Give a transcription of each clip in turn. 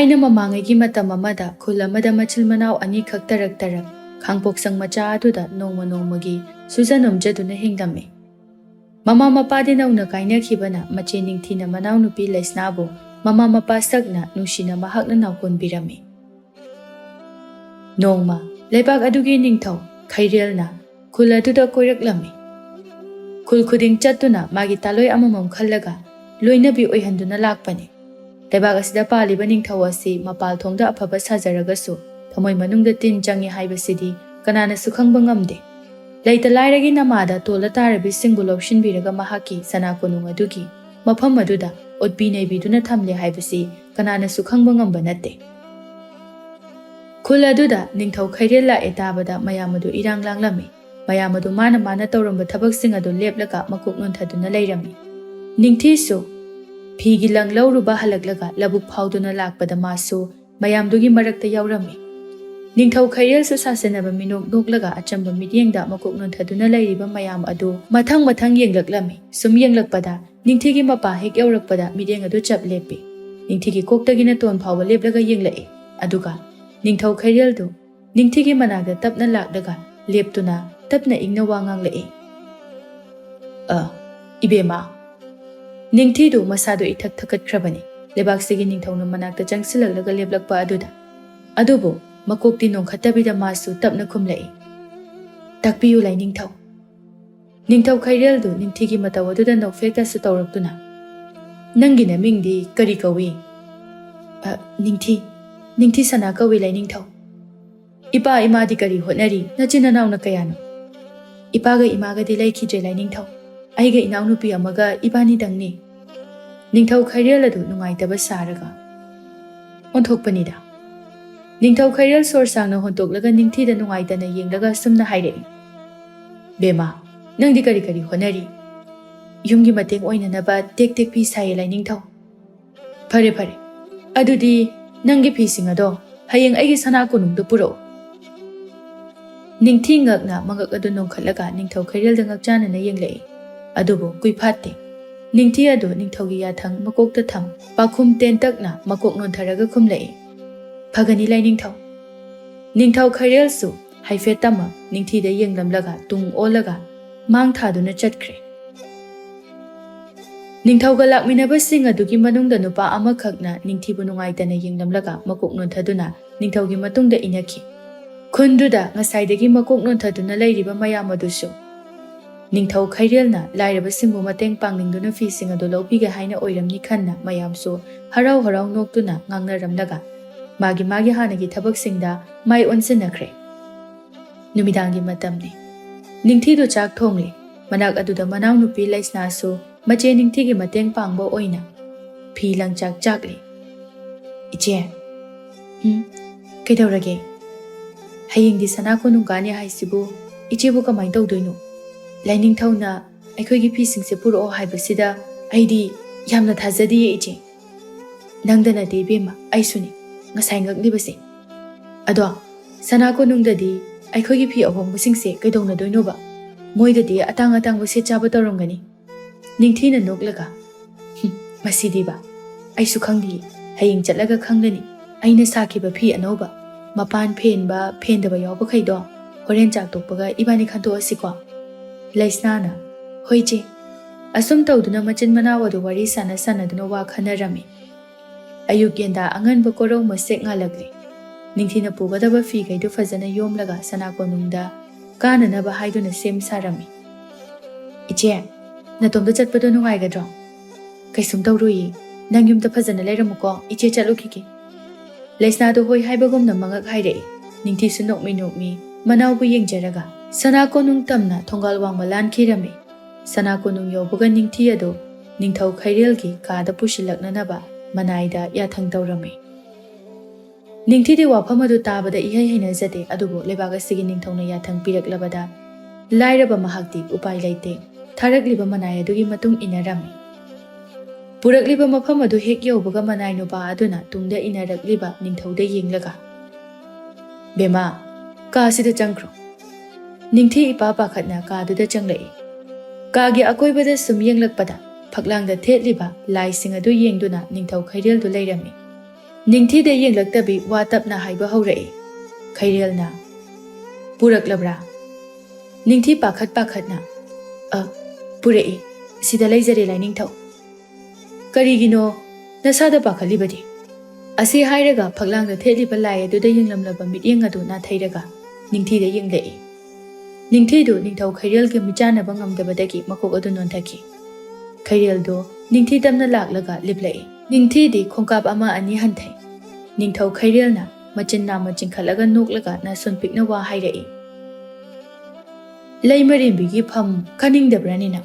Thaina mamangagi matam amada khul amada machil manau ani khak tarak khangpoksang macha aduda nongma nongmagi sujanomjaduna hingdame. Mama mapadi nauna kainakhibana mache Ningthina manau nupi Laisnabu mama mapa sakna nungsina mahakna naukon-birame. Nongma leibak adugi Ningthou Kheirelna khul aduda koiraklame. Khul khuding chatuna magi taloi amamam khallaga loinabi oihanduna lakpane. Leibak asida paliba Ningthou asi mapal thongda afaba sajaragasu thamoi manungda tin changi haibasidi kanana sukhangba ngamde. Laita lairagi namada tola tarabi singbu lopshinbiraga mahaki sanakonung adugi mafam aduda otbinaibiduna thamle haibasi kanana sukhangba ngamba natte. Khul aduda Ningthou Kheirel lae tabada mayamadu irang langlame. Mayamadu mana tauramba thabaksing adu leplaga makuk nunthaduna leirami. Ningthisu phigi langlauruba halaklaga labuk phauduna lakpada masu mayamdugi marakta yaurami. Ningthou Kheirel su sasenaba minok noklaga achamba midyengda makuk nunthaduna leiriba mayam adu mathang yenglaklami. Sum yenglakpada Ningthigi mapa hek yaurakpada midyeng adu chap lepi. Ningthigi koktagina ton phawba leplaga yenglai. Aduga Ningthou Kheirel du Ningthigi managda tapna laklaga leptuna tapna ingna wangang lai. Ibema Ningthi du masado ithak thakat khrabani. Lebak sigi Ningthou manakta changsilaklaga leplakpa aduda. Adubu makokti nongkhatabida masu tapna khumlai. Takpiyu lai Ningthou. Ningthou Kheirel du Ningthigi mataw aduda nokfekta su tawraktuna. Nangi namingdi kari kawi? Ningthi sana kawi lai Ningthou. Ipa imadi kari hotnari nachinanaw na kayano. Ipaga imaga di laikhidre lai Ningthou. Aiga inaunupi amaga ibani dangni. Ningthou Kheirel adu nungaitaba saraga onthokpanida. Ningthou Kheirel sorsangna hontoklaga Ningthida nungaitana yenglaga sumna hairei. Bema nangdi kari honari. Yumgi mateng oinanaba tek pi saye lai Ningthou. Phare adudi nangi pi singado hayeng aigi sanakonungdu puro. Ningthi ngakna mangak adu nongkhatlaga Ningthou Kheirel da ngakchana na yenglai. Adubu kui phatte. Ningthi adu Ningthougi yathang makokta tham pakhum tentakna makok nontharaga khumlai. Phagani lai Ningthou. Ningthou Kheirel su haifet tama Ningthi da yenglamlaga tung olaga mang thaduna chatkre. Ningthou ga lakminaba sing adugi manungda nupa amakhakna Ningthi bu nungaitana yenglamlaga makok nonthaduna Ningthougi matungda inaki. Khunduda ngasaidagi makok nonthaduna leiriba mayam adusu Ningthou Kheirelna lairaba singbu mateng pangningduna fi sing adu lawpiga haina oiramni khanna mayamsu harau noktuna ngangnaramlaga magi hanagi thabak singda mai onsinakre. Numidangi matamni Ningthi du chak thongli manak aduda manaw nupi Laisnasu mache Ningthigi mateng pangbo oina phi langchak chakli. Iche kaidawrage hayengdi sanakonung kani haisibu ichebu kamai tawdoino. Lai Ningthouna aikoigi phi singse puro haibasida aidi yamna thajadi ye iche. Nangdana de bema aisuni ngasai ngaklibase. Ado sanakonungdadi aikoigi phi ahongbu singse kaidongna doinoba. Moidadi atang se chaba tawrongani. Ningthina noklaga masidiba aisu khangdi hayeng chatlaga khanglani. Aina sakhiba phi anoba mapan phendaba yawba khaido horen chak tokpaga ibani khanto asiko. Laisnana hoije asum tawduna machin manawadu wari sanaduna wa khanarami. Ayuk yenda anganba korau masek ngalagli. Ningthina pugadaba fi gaidu fazana yomlaga sanakonungda kananaba haiduna sem sarami. Iche natomda chatpado nungaigadro. Kaisum tawruyi nang yumda fazana leiramuko iche chatlukiki. Laisnadu hoi haibagumna mangak hairei. Ningthi su nokmi manawbu yengjaraga sanakonung tamna thongal wangma lankhirami. Sanakonung yobuga Ningthi adu Ningthou Kheirelgi kada pushilaknanaba manaida yathang tawrami. Ningthi di wafam adu tabada ihai hainajade adubu lebaga sigi Ningthouna yathang piraklabada lairaba mahakti upai laite tharakliba manai adugi matung inarami. Purakliba mafam adu hek yobuga manai nupa aduna tungda inarakliba Ningthouda yenglaga. Bema ka sida changkro. Ningthi ipa pakhatna ka aduda changlai. Kagi akoibada sum yenglakpada phaklangda thetliba lai sing adu yengduna Ningthou Kheirel du leirami. Ningthida yenglaktabi wa tapna haiba haurai. Khairelna puraklabra. Ningthi pakhatna purai sida laizare lai Ningthau. Karigino nasada pakhalibadi. Asi hairaga phaglangda theliba lai aduda yenglamlaba mityeng adu na thairaga Ningthida yenglai. Ningthidu Ningthou Kheirelgi michanaba ngamdabadagi makok adu nonthaki. Khaireldo Ningthi tamna laklaga liplai. Ningthidi khongkap ama ani hanthai. Ningthou Kheirelna machin khalaga noklaga na sunpikna wa hairai. Laimarinbigi pham kaningdabranina.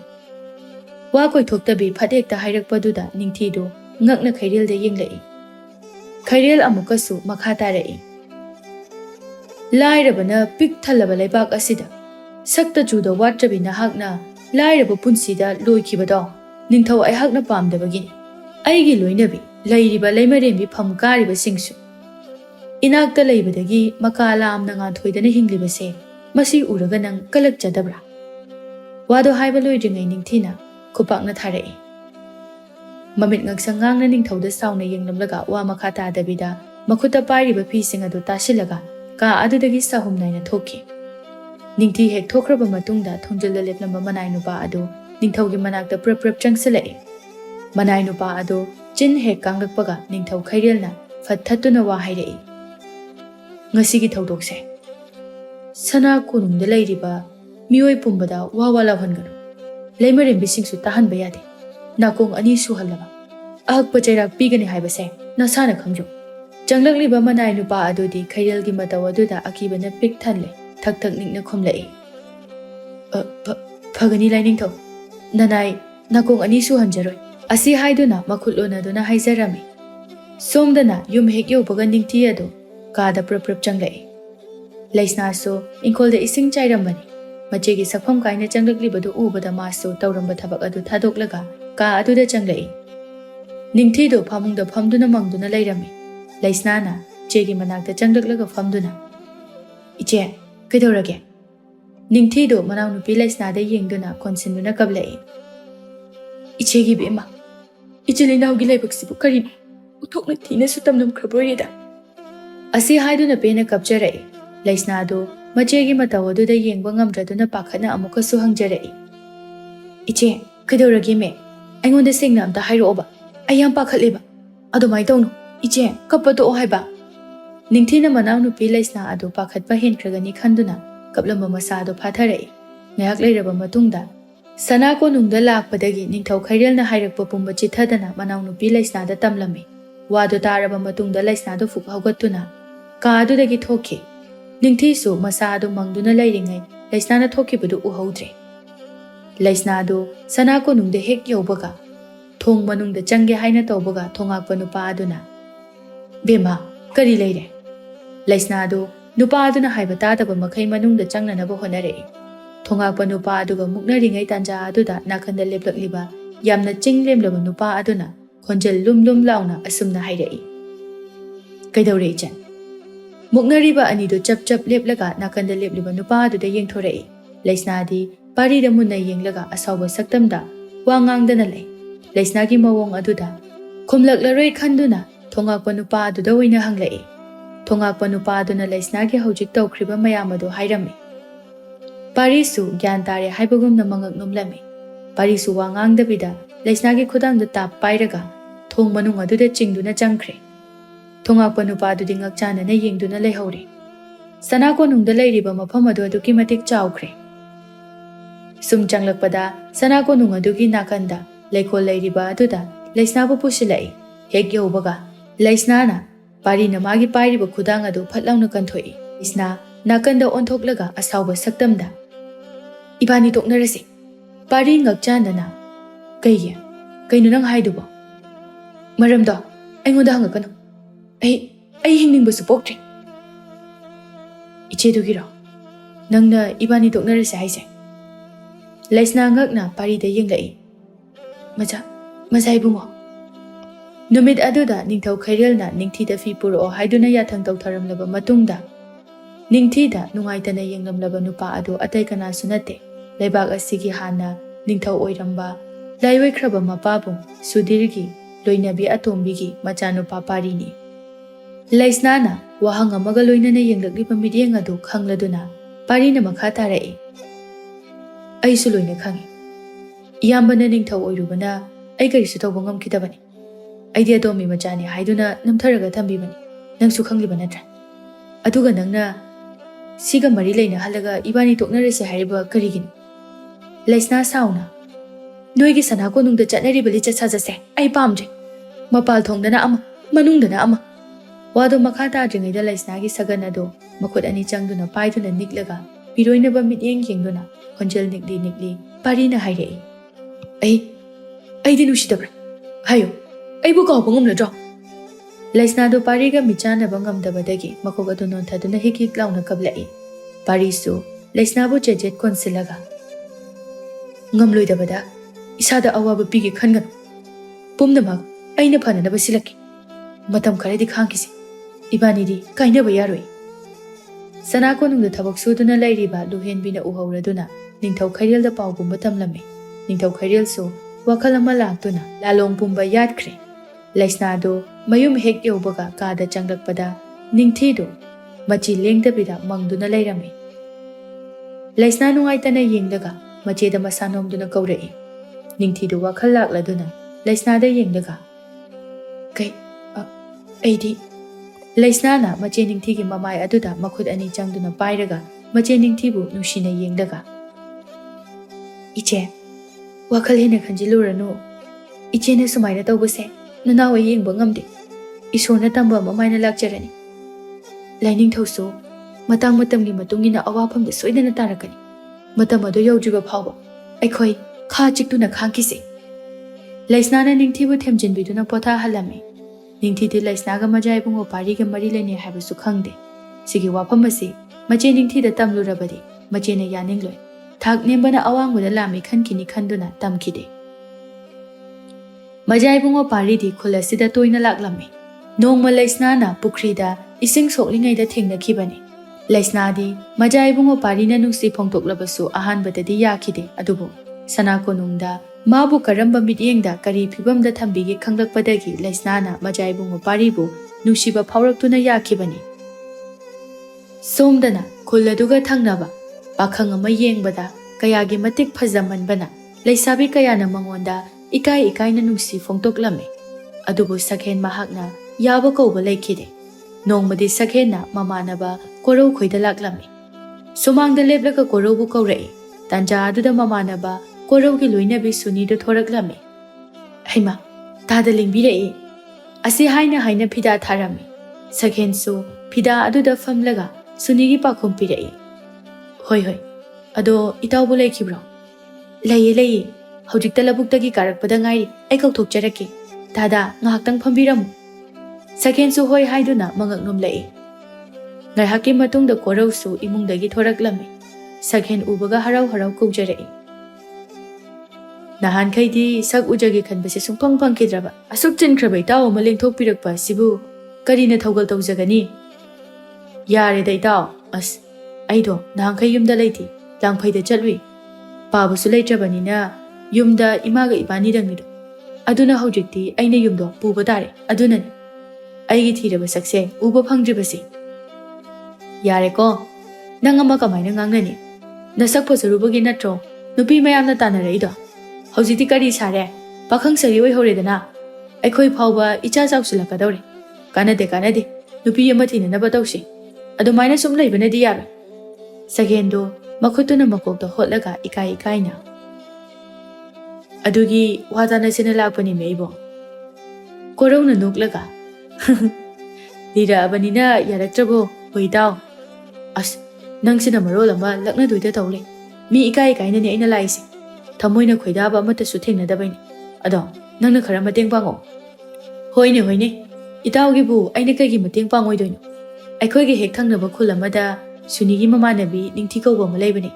Wa koithoktabi phatekta hairakpaduda Ningthidu ngakna Kheirelda yenglai. Khairel amukasu makha tarai. Lairabana pik thalaba laibak asida sakta juda watrabi nahakna lairaba punsida loikibado Ningthau aihakna pamdabagini. Aigi loinabi lairiba laimarembi pham kariba singsu inakta laibadagi makala amna ngathoidana hinglibase masi uraga nang kalakchadabra. Wado haiba loidringai Ningthina khupakna tharai. Mamit ngaksangang Ningthauda sauna yenglamlaga wa makha tadabida makhuta pairiba phising adu tasilaga ka adudagi sahum naina thoki. Ningthi hek thokraba matungda thongjilda leplamba manai nupa adu Ningthaugi manakta prap changsalai. Manai nupa adu chin hek kanglakpaga Ningthou Kheirelna fathatuna wa hairai. Ngasigi thaudokse sana konungda lairiba mioi pumbada wa lawhanganu. Laimarembi singsu tahanba yade. Nakong ani suhalaba ahakpa chairak pigani haibase nasana khangju. Changlakliba manai nupa adudi Kheirelgi mataw aduda akibana pik thanle thak ningna khomlai. Phagani lai Ningthau nanai nakong ani suhanjaroi. Asi haiduna makhulona duna haijarami. Somdana yum hek yobaga Ningthi adu kada prap changlai. Laisna so inkolda ising chairambani. Machegi sakpham kaina changlaklibadu ubada masu tawramba thabak adu thadoklaga ka aduda changlai. Ningthidu phamungda phamduna mangduna lairami. Laisnana chegi manakta changlaklaga phamduna iche kaidorage. Ningthidu manaw nupi Laisnada yengduna konsinduna kablai. Ichegi bema ichilinawgi laibaksibu kari uthokna thina su tamnam khabroyeda. Asi haiduna pena kapjarai. Laisnadu machegi mataw aduda yengba ngamdraduna pakhana amuka su hangjarai. Iche kaidorage me aingonda sengna amta hairoba ayam pakhaliba adumai tawnu iche kapado haiba. Ningthina manaw nupi Laisna adu pakhatpa henkragani khanduna kaplamba masado phatharai. Ngayak lairaba matungda sana konungda lakpadagi Ningthou Kheirelna hairakpa pumba chithadana manaw nupi Laisnada tamlami. Wado taraba matungda Laisnadu fuk haugattuna ka adudagi thoki. Ningthisu masadu mangduna lairingai Laisnana thokibadu uhaudre. Laisnadu sana konungda hek yobaga thong manungda changge haina tawbaga thongakpa nupa aduna bema kari laire. Laisnadu nupa aduna haiba tadaba makhai manungda changnanaba honarei. Thongakpa nupa aduga muknaringai tanja aduda nakhanda leplakliba yamna chinglemlaba nupa aduna khonjel lum launa asumna hairai. Kaidore ichan muknariba anidu chap leplaga nakanda lepliba nupa aduda yengthorei. Laisnadi parida munna yenglaga asawba saktamda wa ngangdana lei. Laisnagi mawong aduda khumlaklaroi khanduna thongakpa nupa aduda oina hanglai. Thongakpa nupa aduna Laisnagi hojik tawkhriba mayam adu hairami. Parisu gyan tare haibagumna mangak numlami. Parisu wa ngangdabida Laisnagi khudangda tap pairaga thong manung aduda chingduna changkhre. Thongakpa nupa adudi ngakchanana yengduna leihori. Sana konungda lairiba mafam adu aduki matik chawkhre. Sum changlakpada sana konung adugi nakanda leikol lairiba aduda Laisnabu pusilai. Hek yobaga Laisnana parina magi pairiba khudang adu phatlauna kanthoi. Laisna nakanda onthoklaga asawba saktamda ibani toknarasi. Pari ngakchandana kainu nang haidubo maramdo aingoda hangakanu ai hingningbasu poktre. Ichedugiro nangna ibani toknarasi haise. Laisna ngakna parida yenglai. Maja ibungo. Numit aduda Ningthou Kheirelna Ningthida fi puro haiduna yathang tawtharamlaba matungda Ningthida nungaitana yenglamlaba nupa adu atai kana sunate. Laibak asigi hana Ningthou oiramba laiwaikraba mapabung Sudirgi loinabi atombigi machanupa parini. Laisnana wahang amaga loinana yenglakliba midyeng adu khangladuna parina makha tarai. Aisu loina khangi. Iyambana ningthau oirubana ai karisu tauba ngamkidabani. Aidi adomi machani haiduna namtharaga thambibani. Nangsu khangliba natra. Aduga nangna siga mari leina halaga ibani toknarese hariba karigini. Laisna sauna. Noigi sanako nungda chatnariba lichat sajase. Ai pamje. Mapal thongdana ama, manungdana ama. Wado makha tadringaida Laisnagi sagan ado makhut ani changduna paiduna niklaga piroinaba mityeng yengduna honjel nikli parina hairei. Aidi nusidabra. Hayo. Aibu kaupa ngamladro. Laisna do pariga michanaba ngamdabadagi makok adu nontaduna hik launa kablai. Parisu Laisna bu jejet konsilaga. Ngamloidabada isada awaba pigi khangan. Pumnamak aina phananaba silaki. Matam kharadi khangkisi. Ibanidi kainaba yaroi. Sanako nungda thabak suduna lairiba luhenbina uhauraduna Ningthou Kheirelda paugumba tamlame. Ningthou Kheirel so wakhal ama laktuna lalong pumba yadkhre. Laisna do mayum hek yobaga kada changlakpada Ningthi do machi lengdabida mangduna lairame. Laisna nungaitana yengdaga macheda masanomduna kaurai. Ningthi do wakhal lakladuna Laisna da yengdaga. Kai aidi Laisna na mache Ningthi gi mamai aduda makhut ani changduna pairaga mache Ningthi bu nushina yengdaga. Iche wakhal hena khanjiluranu. Iche na sumaina tawbase nanawa yengba ngamde. Isona tamba mamaina lakjarani. Lainingthau so matang matamgi matungina awapamda soidana tarakani. Matam adu yaudriba phawba aikhoi kha chiktuna khangkise. Laisna na Ningthi bu themjinbiduna potha halame. Ningthi di Laisna ga majai bungo pari ga mari lene habisu khangde. Sigi wapam ase mache Ningthi da tamlurabadi mache na yaningloi. Thak nembana awangbuda lami khankini khanduna tamkide. Majai bungo pari di khulasida toina laklame. Nongma Laisna na pukrida ising soklingai da thengnakhibani. Laisna di majai bungo pari na nungsi phongtoklabasu ahanbadadi yakhide adubu sanako nungda mabu karamba midyengda kari phibamda thambigi khanglakpadagi Laisna na majai bungo pari bu nungsiba phawraktuna yakhibani. Somdana khuladuga thangnaba pakhang ama yengbada kayagi matik phajamanbana Laisabi kayana mangonda ikai na nungsi phongtoklame. Adubu sakhen mahakna yaba kauba laikhide. Nongmadi sakhen na mamanaba korau khoida laklame. Sumangda leblaka korau bu kaurai. Tanja aduda mamanaba korau gi loinabi sunidu thoraklame. Haima tada lingbirei. Asi haina phida tharame. Sakhen su phida aduda famlaga sunigi pakhum pirei. Hoi ado itau bu laikhibro. Laye hojikta labuktagi karakpada ngai ai kauthokjarake. Tada ngahaktang phambiramu. Sakhen su hoi haiduna mangaknum lai. Ngaihaki matungda korau su imungdagi thoraklame. Sakhen ubaga harau kaujarei. Nahan khaidi sak ujagi khanbase sungphang phangkidraba asuk chinkhrabai taw ama lengthokpirakpa sibu karina thaugal tawjagani. Yare dai taw as aido nahan khai yumda laiti langphaida chalwi. Pabusu leitrabanina yumda imaga ibani dangnido. Aduna hojikti aina yumdo puba tare adunani. Aigi thiraba sakse uba phangdribase. Yare ko nang ama kamaina ngangnani. Nasak phazarubagi natro nupi mayamna tanaraido. Hojikti kari sare pakhang sari oi horedana. Aikhoi phawba icha chawsulakadawre. Kanade nupi ama thinanaba tawsi. Adumaina sum leibanadi yaro. Sakendo makhutuna makokta hotlaga ikai na. Adugi wadana sina lakpani meibo. Korau na nuklaga. Dira abanina yaraktrabo hoitaw. As nang sina marol ama lakna duida tawle. Mi ikai na ni aina laisi. Thamoina khoidaba amata su thengnaдаbaini. Ado nangna khara mateng pango. Hoine. Itawgi bu aina kaigi mateng pangoidoino. Aikhoi gi hek thangnaba khul amada sunigi mamanabi Ningthi kauba ma leibani.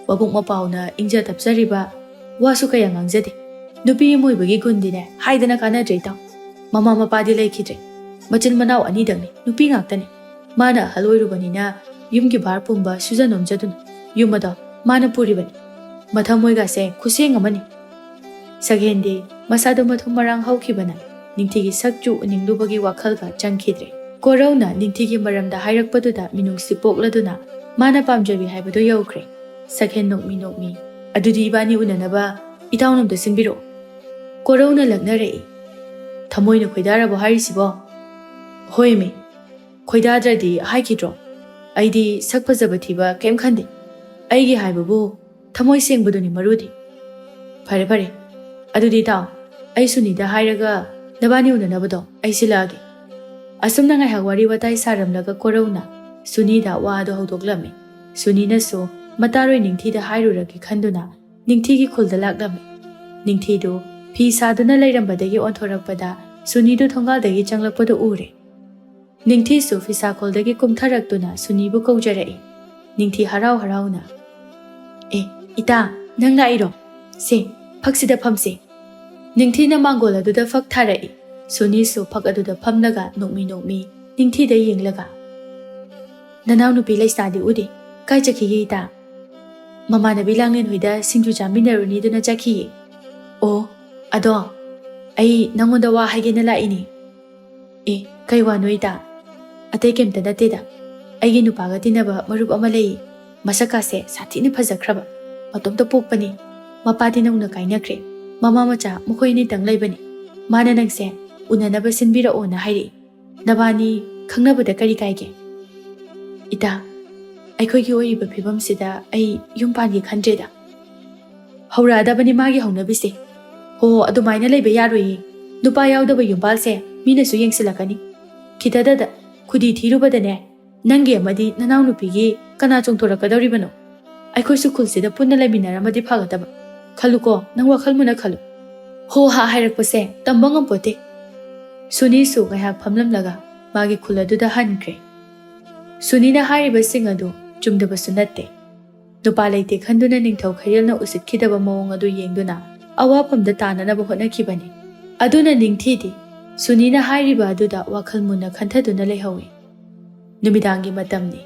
Wabuk mapauna ingja tapsariba wasu kaya ngangjade. Nupi moibagi gundine haidana kanadre taw. Mama mapadi laikhidre. Machin manaw ani dangni nupi ngaktani. Mana haloirubanina yumgi bar pumba sujanomjaduna. Yumada mana puribani. Mathamoiga se khuseng amani. Saghendi masado mathum marang haukhibana Ningthi gi sakchu ningdubagi wakhalga changkhidre. Korona Ningthigi maramda hairakpaduda minungsi pokladuna mana pamjabi haibado yaukhre. Sakhen nokmi. Adudi ibani unanaba itaunamda sinbiro. Korona lagnarei. Thamoina khoidarabo hairisibo. Hoime. Khoidadradi haikidro. Aidi sakpajaba thiba kem khande. Aigi haibabu thamoi sengbaduni marudi. Phare. Adudi taw. Ai sunida hairaga nabani unanabado ai silage. Asumna ngai hawari watai saramlaga Korona Sunida wado haudoklame. Sunina so mataroi Ningthida hairuragi khanduna Ningthigi khulda laklame. Ningthidu phi saduna lairambadagi onthorakpada Sunidu thongadagi changlakpadu ure. Ningthi su fisa kholdagi kumtharaktuna Sunibu kaujarai. Ningthi harau-harauna. Ita nang lairo. Se phaksida phamse. Ningthina mangol aduda phak tharai. Suni su phak aduda phamlaga nokmi Ningthida yenglaga. Nanau nupi laisadi udi kai chakhiye ita. Mamanabi langlen hoida singju jaminaruni duna chakhiye. Ado ai nangonda wa haigena laini. Kai wa noida. Atei kemta nateda. Aigi nupaga tinaba marup ama lei. Masaka se sathini phajakraba. Matomta pokpani. Mapati nangna kainakre. Mama macha mukhoi tang laibani. Mana nangse unanaba sinbira ona hairi. Nabani khangnabada kari kaige. Ita aikoigi oiba phibam sida ai yumpangi khandreda. Hauradabani magi haunabise. Adumaina leiba yaroi. Nupa yaudaba yumbalse mina su yengsilakani. Khitadada khudi thirubadane nangi amadi nanau nupigi kana chongthorakadoribano. Aikoi su khulsida punna laiminaramadi phagadaba. Khaluko nang wakhal muna khalu. Ha hairakpase tambangam pote. Suni su ngahak phamlamlaga magi khuladuda hankre. Sunina hairiba singadu chumdaba sunatte. Nupa leite khanduna Ningthou Kheirelna usitkidaba mawong adu yengduna awapamda tananaba hotnakibani. Aduna Ningthidi Sunina hairiba aduda wakhal muna khanthaduna leihawi. Numidangi matamni.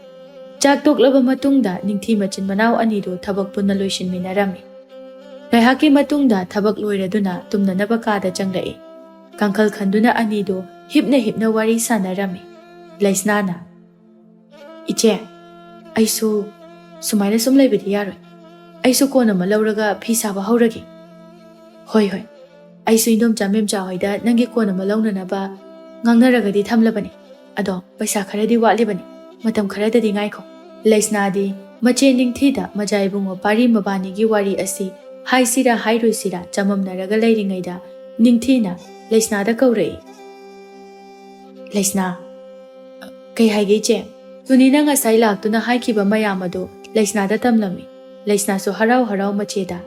Chak toklaba matungda Ningthi machin manaw anidu thabak punna loisinminarami. Ngaihaki matungda thabak loiraduna tumnanaba kada changlai. Kangkhal khanduna anidu hipna wari sanarami. Laisnana. Iche, aisu sumaina sum laibadi yaroi. Aisu kona malauraga phi saba hauragi. Hoi. Aisu indom chamem chahoida nangi kona malaunanaba ngangnaragadi thamlabani. Ado paisa kharadi watlibani. Matam kharadadi ngaikho. Laisnadi mache Ningthida majaibungo pari mabanigi wari asi haisira hairuisira chamamnaraga leiringaida Ningthina Laisnada kaurei. Laisna kai haige che Sunina ngasai laktuna haikhiba mayamadu Laisnada tamlami. Laisna su harau macheda.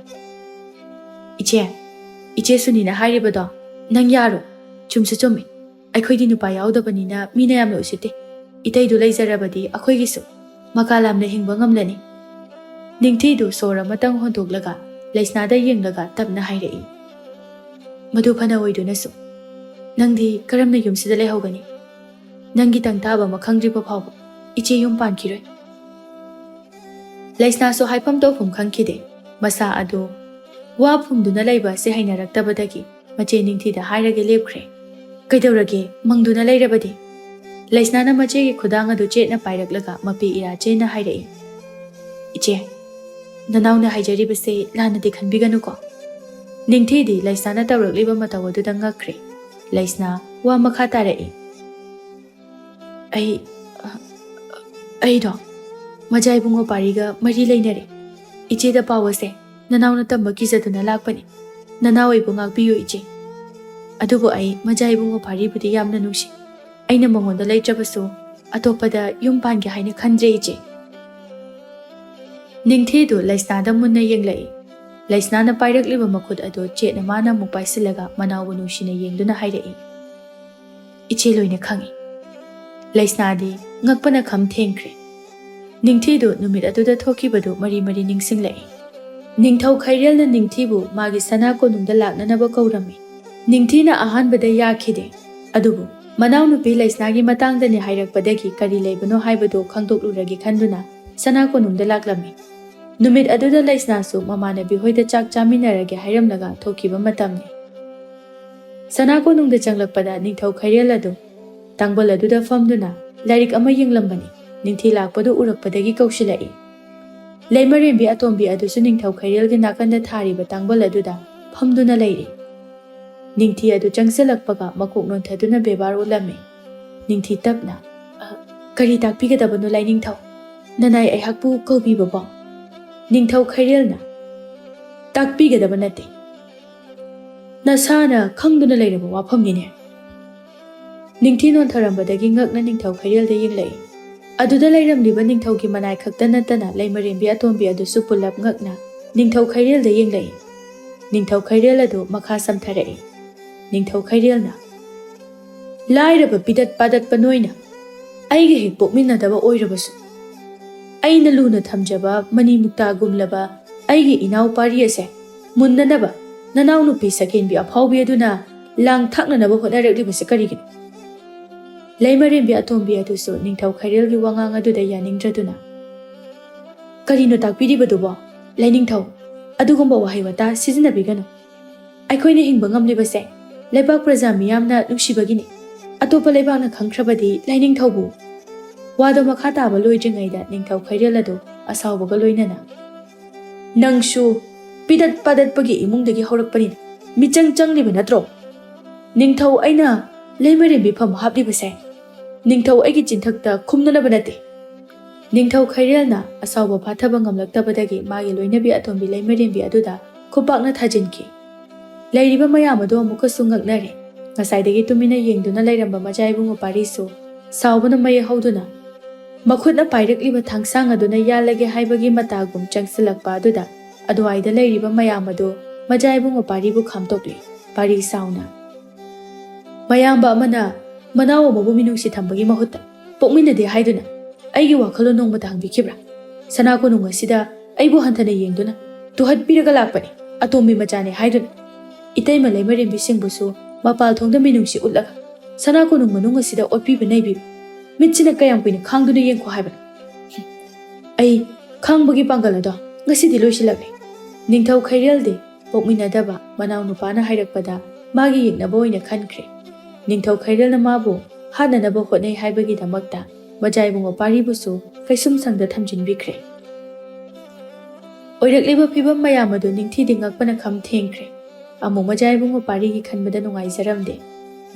Iche Sunina hairibado nang yaro chumsu chumi. Aikhoidi nupa yaudabanina mina yamna usite. Itaidu leizarabadi akhoigisu makalamna hingba ngamlani. Ningthidu sora matang hondoklaga Laisnada yenglaga tabna hairei. Madu phana oidunasu. Nangdi karamna yumsida leihogani. Nangi tangtaba makhangriba phawba iche yum pankiroi. Laisna so haipam tawphum khangkhide. Masa adu wa phumduna leiba se hainaraktabadagi mache Ningthida hairage lepkhre. Kaidaurage mangduna leirabadi. Laisnana machegi khudang adu chetna pairaklaga mapi ira chena hairei. Iche nanawna haijaribase lanadi khanbiganuko. Ningthidi Laisnana tawrakliba matawaduda ngakre. Laisna wa makha tarei. Aido majaibungo pariga mari leinare. Icheda pawase nanawna tamba kizaduna lakpani. Nanawai bungak biyo iche. Adubo ai majaibungo paribudi yamna nungsi. Aina mangonda leitrabasu atopada yumpangi haina khandre iche. Ningthidu Laisnada munna yenglai. Laisnana pairakliba makhut ado chetna mana mupaissilaga manawu nungshina yengduna hairei. Iche loina khangi. Laisnadi ngakpana kham thengkre. Ningthidu numit aduda thokibadu mari ningsinglai. Ningthou Kheirelna Ningthibu magi sana konungda laknanaba kaurami. Ningthina ahanbada yakhide. Adubu manaw nupi Laisnagi matangdani hairakpadagi kari leibano haibado khangdokluragi khanduna sana konungda laklami. Numit aduda Laisna su mamanabi hoida chak chaminarage hairamlaga thokiba matamni. Sana konungda changlakpada Ningthou Kheirel adu Tangbal aduda famduna lairik ama yenglambani. Ningthi lakpadu urakpadagi kausilai. Laimarembi atombi adusu Ningthou Kheirelgi nakanda thariba tangbal aduda famduna lairi. Ningthi adu changsalakpaga makok nontaduna bebar ulame. Ningthi tapna kari takpigadabanu lai Ningthou. Nanai aihakpu kaubibabo. Ningthou Kheirelna takpigadaba nate. Nasana khangduna lairaba wafamnine. Ningthi nontharambadagi ngakna Ningthou Kheirelda yenglai. Aduda lairamliba Ningthougi manai khakta natana laimarembi atombi adusu pulap ngakna Ningthou Kheirelda yenglai. Ningthou Kheirel adu makha samtharai. Ningthou Kheirelna lairaba pidat padat panoina aige hek pokminadaba oirabasu aina luna thamjaba mani mukta gumlaba aige inau pari ase munnanaba nanau nupi sakenbi aphaubi aduna lang thaknanaba honarakliba karigino laimarembi atombi adusu Ningthou Kheirelgi wangang aduda yaningdraduna karino takpiribadubo lai Ningthou adugumba wahai wata sizinabigano aikoine hingba ngamlibase Leibak praja miyamna nungsibagini atopa leibakna khangkhrabadi lai Ningthoubu wado makha taba loidringaida Ningthou Kheirel adu asawbaga loinana nangsu pidat padat pagi imungdagi horakpani michang changliba natro Ningthou aina laimarembi pham haplibase Ningthou aigi chinthakta khumnanaba nate Ningthou Kheirelna asawba phathaba ngamlaktabadagi magi loinabi atombi laimarembi aduda khupakna thajinki Lairiba mayam adu amuka sungaknare ngasaidagi tumina yengduna lairamba majaibungo parisu sawbana maye hauduna makhutna pairakliba thangsang aduna yalage haibagi matagum changsilakpa aduda aduaida lairiba mayam adu majaibungo paribu khamtokli pari sauna mayamba amana manawo mabu minungsi thambagi mahutta pokminade haiduna aigi wakhalo nongma tangbikibra sanako nunga sida aibu hanthana yengduna tuhad piraga lakpani atomi machane haiduna Itai malay marembi singbusu mapal thongda minungsi utlaga sanako nung manung asida otpiba naibi mitchina kayam kuina khangduna yengko haibana ai khangbagi pangalado ngasidi loisilakle Ningthou Kheireldi pokminadaba manaw nupana hairakpada magi yengnaba oina khankhre Ningthou Kheirelna mabu hananaba hotnai haibagi damakta majaibungo paribusu kaisum sangda thamjinbikre oirakleba phibam mayam adu ningthi dingakpana kham thengkhre Amu majaibungo parigi khanbada nungaijaramde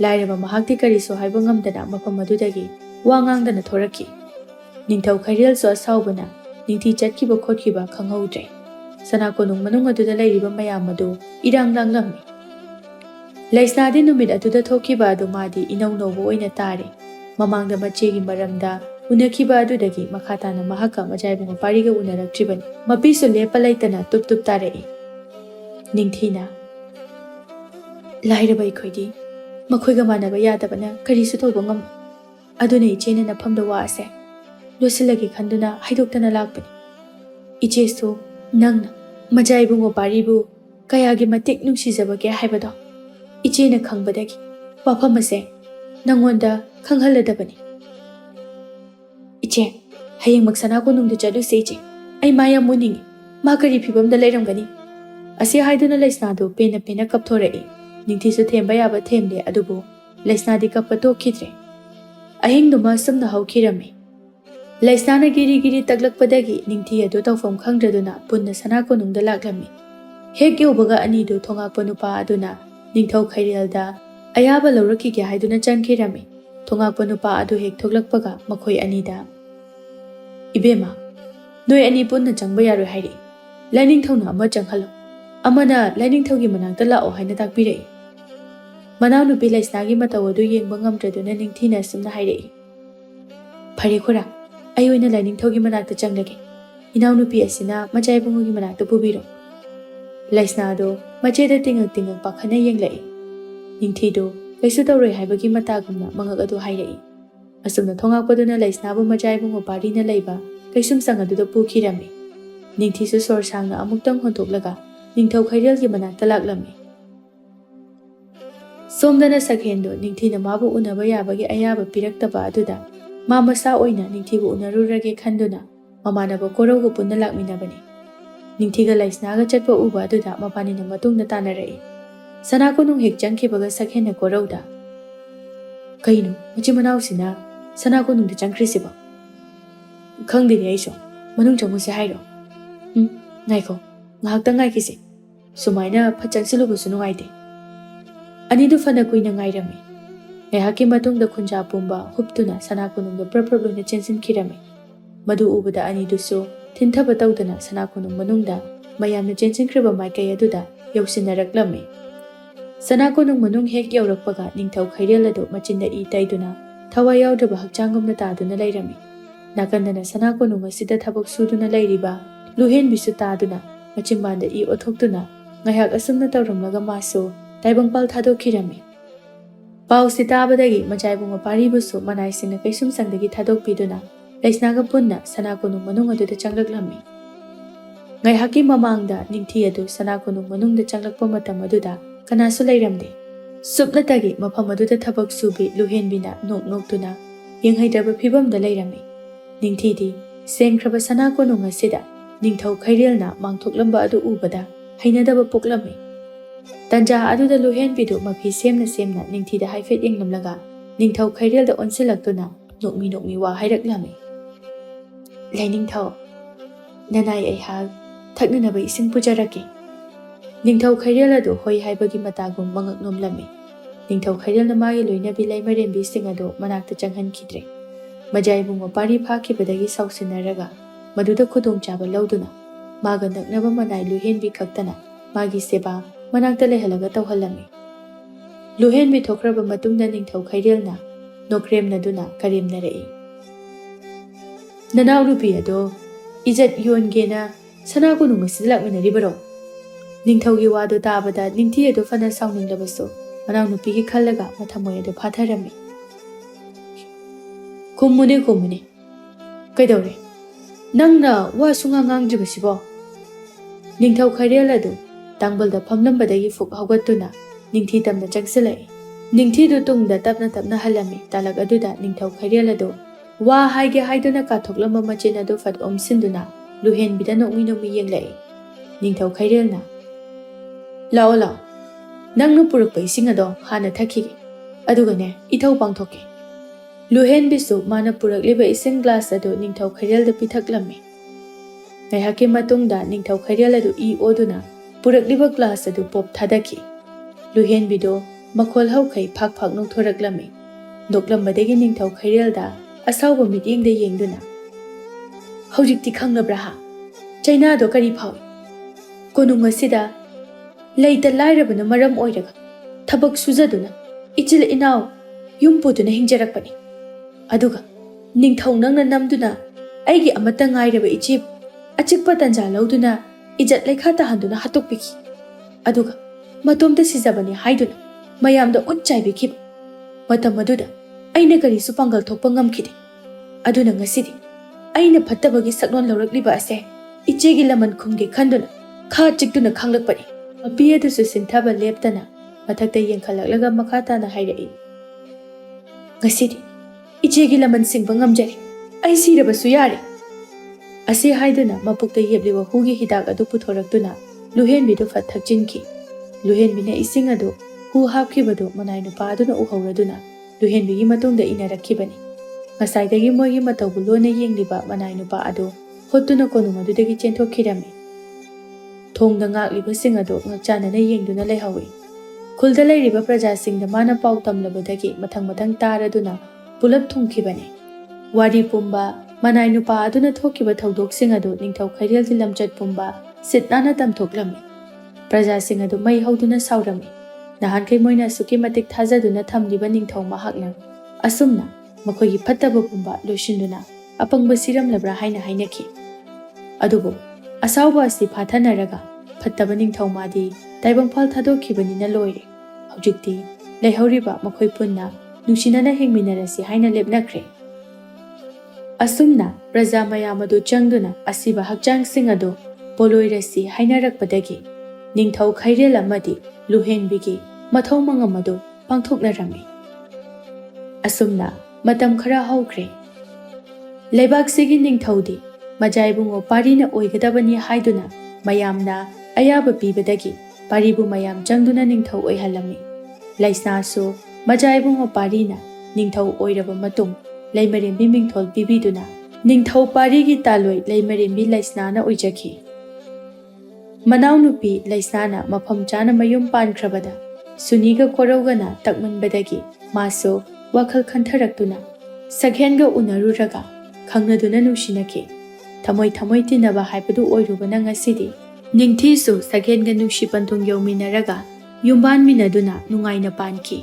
lairaba mahakti kariso haiba ngamdana mafam adudagi wangangdana thoraki Ningthou Kheirel so asawbana ningthi chatkiba khotkiba khanghaudre sanako nung manung aduda lairiba mayam adu irang langlammi laisnadi numit aduda thokiba adu madi inau nobo oina tare mamangda machegi maramda unakiba adudagi makhatana mahaka majaibungo pariga unaraktribani mapiso lepa laitana tup tup tare Ningthina Lairaba ikhoidi makhoiga manaba yadabana karisu thoba ngam aduna ichena nafamda wa ase losilagi khanduna haidoktana lakpani ichesu nangna majaibungo paribu kayagi matik nungsijabage haibado ichena khangbadagi wafam ase nangonda khanghaladabani iche hayeng maksana ko nungda chadu se iche ai maya muningi ma kari phibamda lairamgani ase haiduna laisnadu pena pena kapthorai Ningthisu themba yaba themle adubu laisnadi kappato khidre ahingduma samna haukhirami laisnana giri giri taglakpadagi ningthi adu tawfam khangdraduna punna sanako nungda laklami hek yobaga ani du thongakpa nupa aduna Ningthou Kheirelda ayaba lawraki ge haiduna changkhirami thongakpa nupa adu hek thoglakpaga makhoi anida ibema noi ani punna changba yaroi hairi Lainingthouna ama changhalo amana Lainingthougi manakta lao haina takpirai Manau nupi laisnagi mataw adu yengba ngamdraduna ningthina simna hairei phare khora ayoina Lainingthougi manakta changlage inau nupi asina majaibungogi manakta pubiro laisna adu macheda tingak tingak pakhana yenglai ningthi do kaisu tawroi haibagi matagumna mangak adu hairei asumna thongakpaduna laisnabu majaibungo parina leiba kaisum sang adu pukhirami ningthi su sor sangna amuktang hontoklaga Ningthou Kheirelgi manakta laklami Somdana sakhendo ningthina mabu unaba yabagi ayaba piraktaba aduda ma masa oina ningthibu unarurage khanduna mamanaba korauga punna lakminabani ningthiga laisnaga chatpa uba aduda mapanina matungna tanarai sanako nung hek changkhibaga sakhena korauda Kaino, machi manausina sana konungda changkrisiba. Khangdini aisho, manung changmuse hairo. Ngaiko, ngahakta ngaikisi. Sumaina phachangsilubusu nungaide. Anidu fana kuina ngairami. Ngaihaki matungda khunja pumba huptuna sana konungda praploina chensinkirami. Madu ubada anidusu thintaba tawdana sana konung manungda mayamna chensinkriba maikai aduda yausinaraklami. Sana konung manung hek yaurakpaga Ningthou Kheirel adu machinda I taiduna thawai yaudraba hakchangumna taduna lairami. Nakandana sana konung asida thabak suduna lairiba luhen bisu taduna machimbanda I othoktuna ngahak asumna tawramlaga maso taibangpal thadokirami. Pau sitabadagi machaibunga paribusu manaisingna kaisum sangdagi thadokpiduna laisnaga punna sana konung manung aduda changlaklami. Ngaihaki mamangda ningthi adu sana konung manungda changlakpa matam aduda kanasu lairamde. Supnatagi mafam aduda thabak subi luhenbina nok-noktuna yenghaidaba phibamda lairami. Ningthidi sengkraba sana konung asida Ningthou Kheirelna mangthoklamba adu ubada hainadaba poklami. Tanja aduda luhenbidu mafi semna ningthida haifet yenglamlaga Ningthou Kheirelda onsilaktuna nokmi wa hairaklami. Lainingthou, nanai aihak thaknanaba ising pujaraki. Ningthou Kheirel adu hoi haibagi matagum mangaknomlami. Ningthou Kheirelna magi loinabi laimarembi sing adu manakta changhankidre. Majaibungo pari phakibadagi sausinaraga maduda khudongchaba lauduna maga naknaba manai luhenbi khaktana magi seba manakta lehalaga tawhalami. Luhenbi thokraba matungda Ningthou Kheirelna nokremnaduna karemnarai. Nanau rupi ado ijat yongena sana konung asida lakminaribaro. Ningthougi wado tabada ningthi adu fana sauninglabasu manau nupigi khallaga mathamoi adu phatharami. Kumune kaidore nangna wa sunga ngangjibasibo. Ningthou Kheirel adu tangbalda phamlambadagi fuk hawgattuna ningthi tamna changsilai. Ningthi du tungda tapna halami talag aduda Ningthou Kheirel adu wa haige haiduna kathoklamba machin adu fat omsinduna luhenbida nokmi yenglai. Ningthou Kheirelna lao nangna purakpa ising ado hana thakige adugane ithau pangthoke. Luhenbisu mana purakliba ising glass adu Ningthou Kheirelda pithaklami. Ngaihaki matungda Ningthou Kheirel adu I oduna purakliba glass adu pop thadaki. Luhenbido makhol haukai phak nokthораklami. Noklambadagi Ningthou Kheirelda asauba mityengda yengduna hojikti khanglabra ha China do kari phau konung asida leita lairabana maram oiraga thabak sujaduna ichil inau yumpuduna hingjarakpani aduga Ningthou nangna namduna aigi amata ngairaba ichib achikpa tanja lauduna ijat lekha tahanduna hatokpiki aduga matomta sijabani haiduna mayamda unchaibikib matam aduda aina karisu pangal thokpa ngamkhide aduna ngasidi aina phattabagi saknon lawrakliba ase ichegi laman khumge khanduna kha chikduna khanglakpani api adusu sinthaba leptana mathakta yengkhalaklaga makhatana hairai. Ngasidi ichegi laman singba ngamjari ai sirabasu yare ase haiduna mapukta yebliba hugi hidak adu puthoraktuna luhenbidu phat thakchinki. Luhenbina ising adu hu hapkhibadu manai nupa aduna uhauraduna luhenbigi matungda inarakhibani. Ngasaidagi moigi matawbu lona yengliba manai nupa adu hottuna konung adudagi chenthokirami. Thongda ngaklibasing adu ngakchanana yengduna laihawi. Khulda lairiba prajasingda mana pau tamlabadagi mathang taraduna pulap thungkhibani. Wari pumba manai nupa aduna thokiba thawdoksing adu Ningthou Kheirelgi lamchat pumba sitnana tamthoklami. Prajasing adu mai hauduna saurami. Nahankai moina suki matik thajaduna thamliba Ningthou mahakna asumna makhogi phattaba pumba loishinduna apangba siramlabra haina hainaki. Adubu asauba asi phathanaraga phattaba Ningthou madi taibangphal thadokhibanina loire. Hojikti leihoriba makhoi punna nusinana hingminarasi haina lepnakre. Asumna praja mayamadu changduna asiba hakchang singadu poloirasi hainarakpadagi Ningthou Kheirel amadi luhenbigi mathau mangamadu pangthoknarami. Asumna matam khara haukre. Leibaksigi Ningthoudi majaibungo parina oigadabani haiduna mayamna ayaba pibadagi paribu mayam changduna Ningthou oihalami. Laisnasu majaibungo parina ꯅꯤꯡꯊꯧ ꯑꯣꯏꯔꯕ ꯃꯇꯨꯡ ꯂꯩꯃꯔꯦꯝꯕꯤ ꯃꯤꯡꯊꯣꯜ ꯄꯤꯕꯤꯗꯨꯅ ꯅꯤꯡꯊꯧ ꯄꯥꯔꯤꯒꯤ ꯇꯥꯂꯣꯏ ꯂꯩꯃꯔꯦꯝꯕꯤ ꯂꯩꯁꯅꯥꯅ ꯑꯣꯏꯖꯈꯤ꯫ ꯃꯅꯥꯎꯅꯨꯄꯤ ꯂꯩꯁꯅꯥꯅ ꯃꯐꯝ ꯆꯥꯅ ꯃꯌꯨꯝ ꯄꯥꯟꯈ꯭ꯔꯕꯗ ꯁꯨꯅꯤꯒ ꯀꯣꯔꯧꯒꯅ ꯇꯛꯃꯟꯕꯗꯒꯤ ꯃꯥꯁꯨ ꯋꯥꯈꯜ ꯈꯟꯊꯔꯛꯇꯨꯅ ꯁꯛꯍꯦꯟꯒ ꯎꯅꯔꯨꯔꯒ ꯈꯪꯅꯗꯨꯅ ꯅꯨꯡꯁꯤꯅꯈꯤ꯫ ꯊꯃꯣꯏ ꯇꯤꯟꯅꯕ ꯍꯥꯏꯕꯗꯨ ꯑꯣꯏꯔꯨꯕꯅ ꯉꯁꯤꯗꯤ ꯅꯤꯡꯊꯤꯁꯨ ꯁꯛꯍꯦꯟꯒ ꯅꯨꯡꯁꯤ ꯄꯟꯊꯨꯡ ꯌꯧꯃꯤꯟꯅꯔꯒ ꯌꯨꯝꯕꯥꯟꯃꯤꯟꯅꯗꯨꯅ ꯅꯨꯡꯉꯥꯏꯅ ꯄꯥꯟꯈꯤ꯫